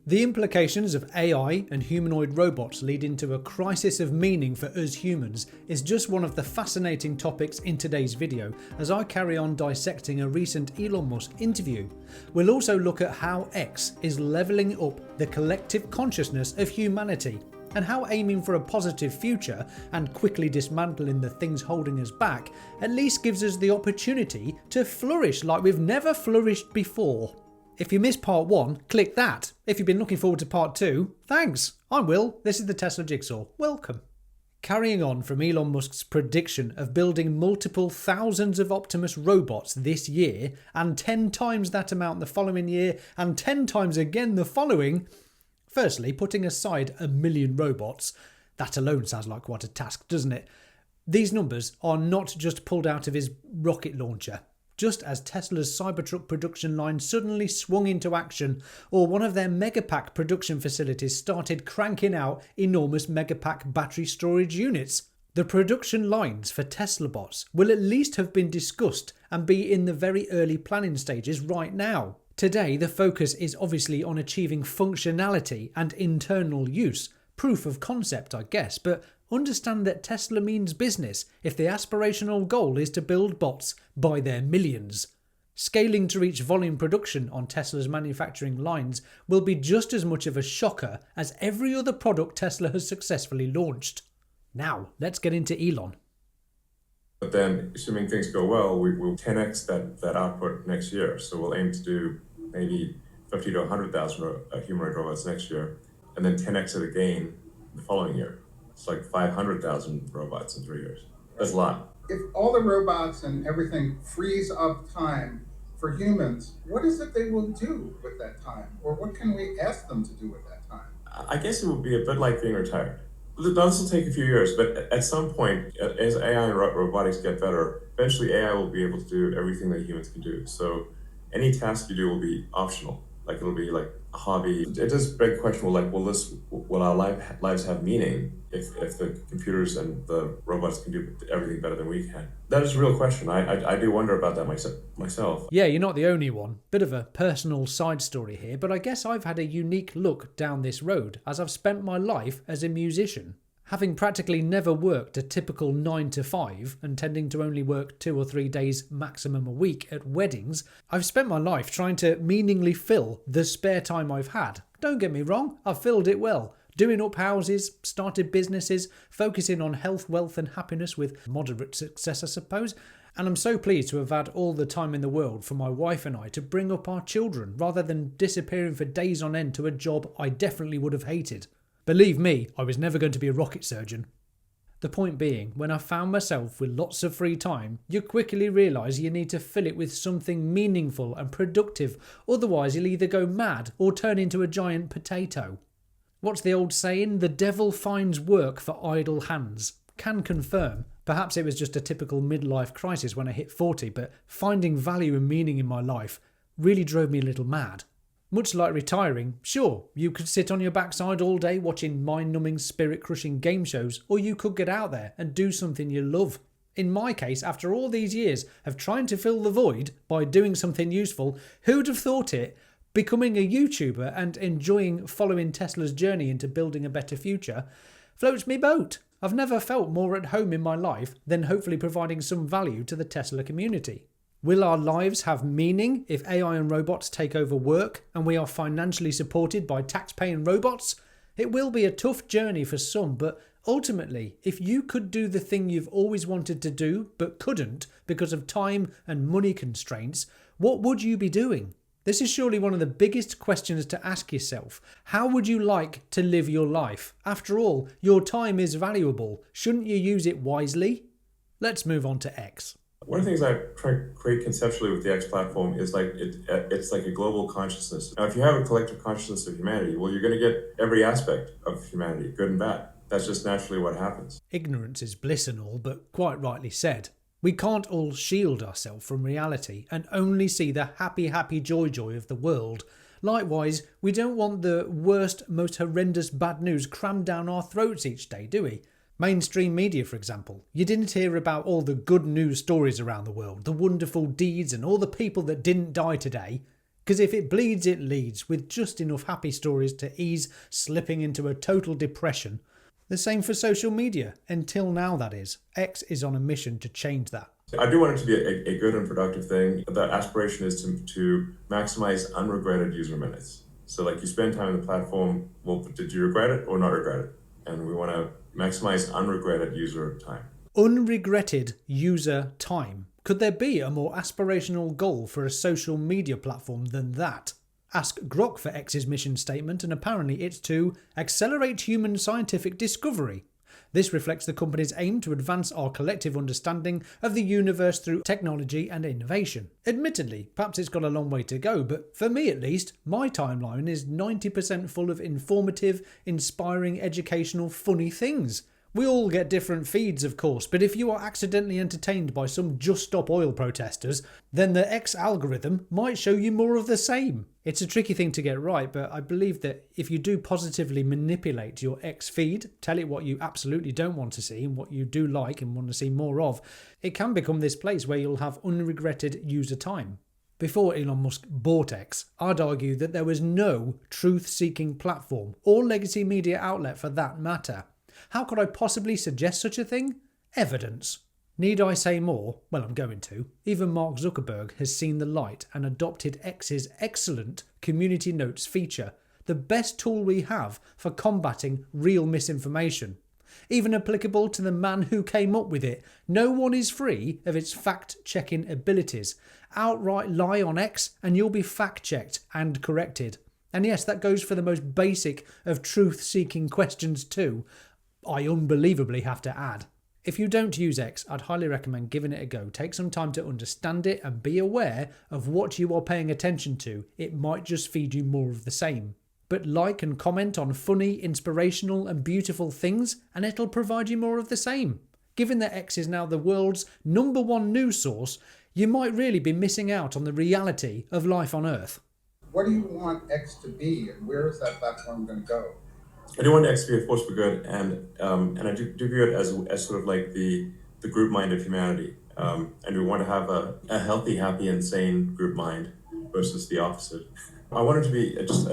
The implications of AI and humanoid robots leading to a crisis of meaning for us humans is just one of the fascinating topics in today's video as I carry on dissecting a recent Elon Musk interview. We'll also look at how X is levelling up the collective consciousness of humanity and how aiming for a positive future and quickly dismantling the things holding us back at least gives us the opportunity to flourish like we've never flourished before. If you missed part 1, click that. If you've been looking forward to part 2, thanks. I'm Will, this is the Tesla Jigsaw. Welcome. Carrying on from Elon Musk's prediction of building multiple thousands of Optimus robots this year and 10 times that amount the following year and 10 times again the following. Firstly, putting aside 1 million robots, that alone sounds like quite a task, doesn't it? These numbers are not just pulled out of his rocket launcher. Just as Tesla's Cybertruck production line suddenly swung into action, or one of their Megapack production facilities started cranking out enormous Megapack battery storage units. The production lines for Tesla bots will at least have been discussed and be in the very early planning stages right now. Today, the focus is obviously on achieving functionality and internal use. Proof of concept, I guess, but understand that Tesla means business if the aspirational goal is to build bots by their millions. Scaling to reach volume production on Tesla's manufacturing lines will be just as much of a shocker as every other product Tesla has successfully launched. Now, let's get into Elon. But then, assuming things go well, we will 10x that output next year. So we'll aim to do maybe 50 to 100,000 humanoid robots next year, and then 10x it again the following year. It's like 500,000 robots in 3 years. That's a lot. If all the robots and everything frees up time for humans, what is it they will do with that time? Or what can we ask them to do with that time? I guess it would be a bit like being retired. This will take a few years, but at some point, as AI and robotics get better, eventually AI will be able to do everything that humans can do. So any task you do will be optional. Like it'll be like a hobby. It does beg the question, will our lives have meaning if the computers and the robots can do everything better than we can? That is a real question. I do wonder about that myself. Yeah, you're not the only one. Bit of a personal side story here, but I guess I've had a unique look down this road as I've spent my life as a musician. Having practically never worked a typical 9 to 5 and tending to only work 2 or 3 days maximum a week at weddings, I've spent my life trying to meaningfully fill the spare time I've had. Don't get me wrong, I've filled it well. Doing up houses, started businesses, focusing on health, wealth and happiness with moderate success, I suppose. And I'm so pleased to have had all the time in the world for my wife and I to bring up our children rather than disappearing for days on end to a job I definitely would have hated. Believe me, I was never going to be a rocket surgeon. The point being, when I found myself with lots of free time, you quickly realise you need to fill it with something meaningful and productive, otherwise you'll either go mad or turn into a giant potato. What's the old saying? The devil finds work for idle hands. Can confirm. Perhaps it was just a typical midlife crisis when I hit 40, but finding value and meaning in my life really drove me a little mad. Much like retiring, sure, you could sit on your backside all day watching mind-numbing, spirit-crushing game shows, or you could get out there and do something you love. In my case, after all these years of trying to fill the void by doing something useful, who'd have thought it? Becoming a YouTuber and enjoying following Tesla's journey into building a better future floats me boat. I've never felt more at home in my life than hopefully providing some value to the Tesla community. Will our lives have meaning if AI and robots take over work and we are financially supported by tax-paying robots? It will be a tough journey for some, but ultimately, if you could do the thing you've always wanted to do but couldn't because of time and money constraints, what would you be doing? This is surely one of the biggest questions to ask yourself. How would you like to live your life? After all, your time is valuable. Shouldn't you use it wisely? Let's move on to X. One of the things I try to create conceptually with the X platform is it's like a global consciousness. Now, if you have a collective consciousness of humanity, well, you're going to get every aspect of humanity, good and bad. That's just naturally what happens. Ignorance is bliss and all, but quite rightly said. We can't all shield ourselves from reality and only see the happy joy of the world. Likewise, we don't want the worst, most horrendous bad news crammed down our throats each day, do we? Mainstream media, for example. You didn't hear about all the good news stories around the world, the wonderful deeds and all the people that didn't die today. Because if it bleeds, it leads, with just enough happy stories to ease slipping into a total depression. The same for social media, until now that is. X is on a mission to change that. I do want it to be a good and productive thing. The aspiration is to maximize unregretted user minutes. So like you spend time on the platform, well, did you regret it or not regret it? And we want to maximize unregretted user time. Unregretted user time. Could there be a more aspirational goal for a social media platform than that? Ask Grok for X's mission statement, and apparently it's to accelerate human scientific discovery. This reflects the company's aim to advance our collective understanding of the universe through technology and innovation. Admittedly, perhaps it's got a long way to go, but for me at least, my timeline is 90% full of informative, inspiring, educational, funny things. We all get different feeds, of course, but if you are accidentally entertained by some Just Stop Oil protesters, then the X algorithm might show you more of the same. It's a tricky thing to get right, but I believe that if you do positively manipulate your X feed, tell it what you absolutely don't want to see and what you do like and want to see more of, it can become this place where you'll have unregretted user time. Before Elon Musk bought X, I'd argue that there was no truth-seeking platform or legacy media outlet for that matter. How could I possibly suggest such a thing? Evidence. Need I say more? Well, I'm going to. Even Mark Zuckerberg has seen the light and adopted X's excellent community notes feature, the best tool we have for combating real misinformation. Even applicable to the man who came up with it. No one is free of its fact-checking abilities. Outright lie on X and you'll be fact-checked and corrected. And yes, that goes for the most basic of truth-seeking questions too. I unbelievably have to add. If you don't use X, I'd highly recommend giving it a go. Take some time to understand it and be aware of what you are paying attention to. It might just feed you more of the same. But like and comment on funny, inspirational and beautiful things and it'll provide you more of the same. Given that X is now the world's #1 news source, you might really be missing out on the reality of life on Earth. What do you want X to be, and where is that platform going to go? I do want X to be a force for good, and I do view it as sort of like the group mind of humanity. And we want to have a healthy, happy, and sane group mind versus the opposite. I want it to be just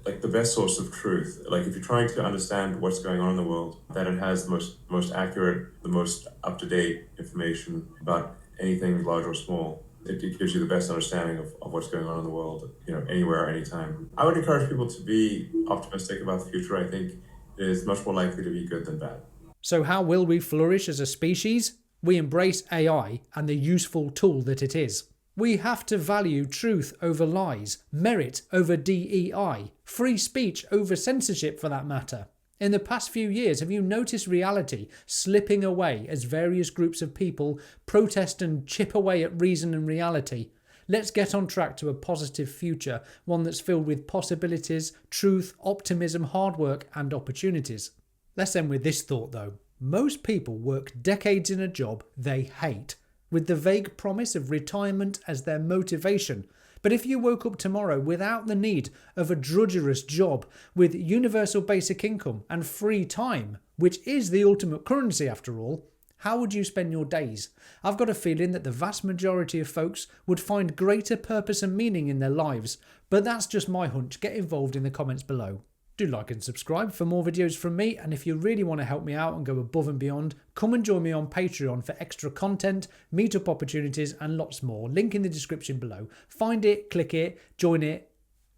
like the best source of truth. Like if you're trying to understand what's going on in the world, that it has the most accurate, the most up-to-date information about anything large or small. It gives you the best understanding of what's going on in the world, anywhere, anytime. I would encourage people to be optimistic about the future. I think it is much more likely to be good than bad. So how will we flourish as a species? We embrace AI and the useful tool that it is. We have to value truth over lies, merit over DEI, free speech over censorship for that matter. In the past few years, have you noticed reality slipping away as various groups of people protest and chip away at reason and reality? Let's get on track to a positive future, one that's filled with possibilities, truth, optimism, hard work and opportunities. Let's end with this thought though. Most people work decades in a job they hate, with the vague promise of retirement as their motivation. But if you woke up tomorrow without the need of a drudgerous job, with universal basic income and free time, which is the ultimate currency after all, how would you spend your days? I've got a feeling that the vast majority of folks would find greater purpose and meaning in their lives, but that's just my hunch. Get involved in the comments below. Do like and subscribe for more videos from me, and if you really want to help me out and go above and beyond, come and join me on Patreon for extra content, meetup opportunities and lots more. Link in the description below. Find it, click it, join it,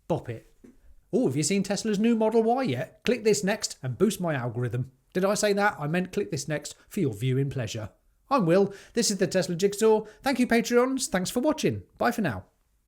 bop it. Oh, have you seen Tesla's new Model Y yet? Click this next and boost my algorithm. Did I say that? I meant click this next for your viewing pleasure. I'm Will, this is the Tesla Jigsaw. Thank you Patreons, thanks for watching. Bye for now.